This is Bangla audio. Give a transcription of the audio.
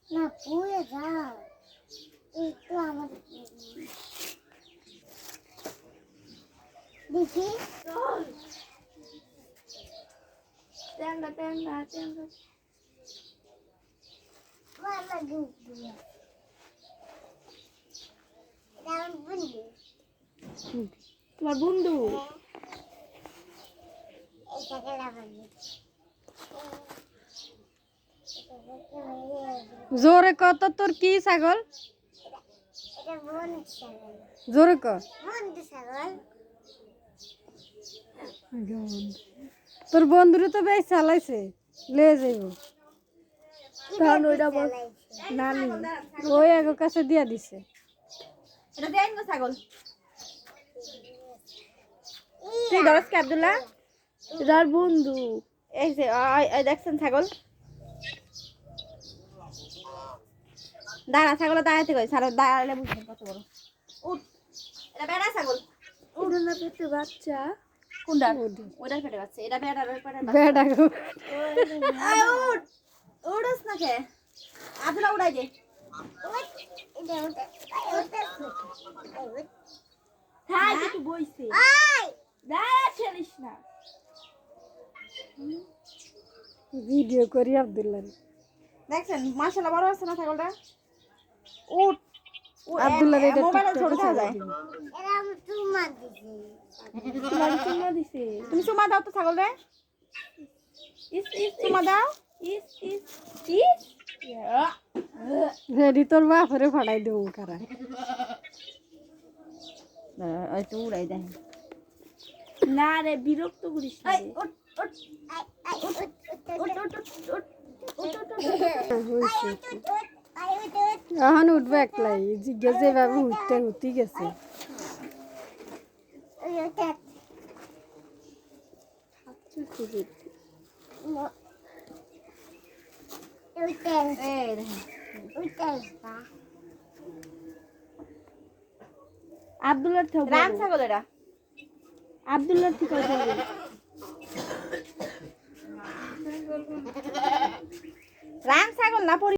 না পুয়ে যাও একটু আমার দেখি Tenga. মালা গুড দাম বন্ধু তোমার বন্ধু এটা কেলা বন্ধু জোরে কত তোর কি ছাগল এটা বন্ধু ছাগল জোরে ক বন্ধু ছাগল তোর বন্ধুরে তো বেশ চালাইছে লে যাইব তখন ওইটা বল নানি ওই আগের কাছে দিয়া দিছে এটা দেন গো ছাগল তুই ধরস কি আব্দুল্লাহ এটার বন্ধু এই যে এই দেখছেন ছাগল দাঁড়া ছাগল দাঁড়াতে কই সারা দাঁড়ালে বুঝবেন কত বড় উঠ এটা বেড়া ছাগল ওটা না পেটে বাচ্চা কোনটা ওটার পেটে বাচ্চা এটা বেড়ার ওই পেটে বাচ্চা বেডা গো আয় উঠ উড়স না কে আব্দুল্লাহ উড়াই দে এটা থাক একটু বইছে আই দাঁড়া ছেড়িস না ভিডিও করি আব্দুল্লাহ দেখছেন মাশাআল্লাহ বড় আছে না ছাগলটা উঠ আব্দুল্লাহ এটা মোবাইলে টিকটকে ছোট ছাড়া যায় দিবে। এরা চুমা দিছে তোমার চুমা দিছে তুমি চুমা দাও তো ছাগল রে ইস চুমা দাও ইস রেডি তোর বাপরে ফাড়াই দেবো কারা ওই তো উড়াই দেয় না রে বিরক্ত করিস না উঠ উঠ এখন উঠবে একলাই জিজ্ঞেস যেভাবে উঠতে গেছে আব্দুল্লাহ রাম ছাগল এরা আব্দুল্লাহ ঠিক আছে রাম ছাগল না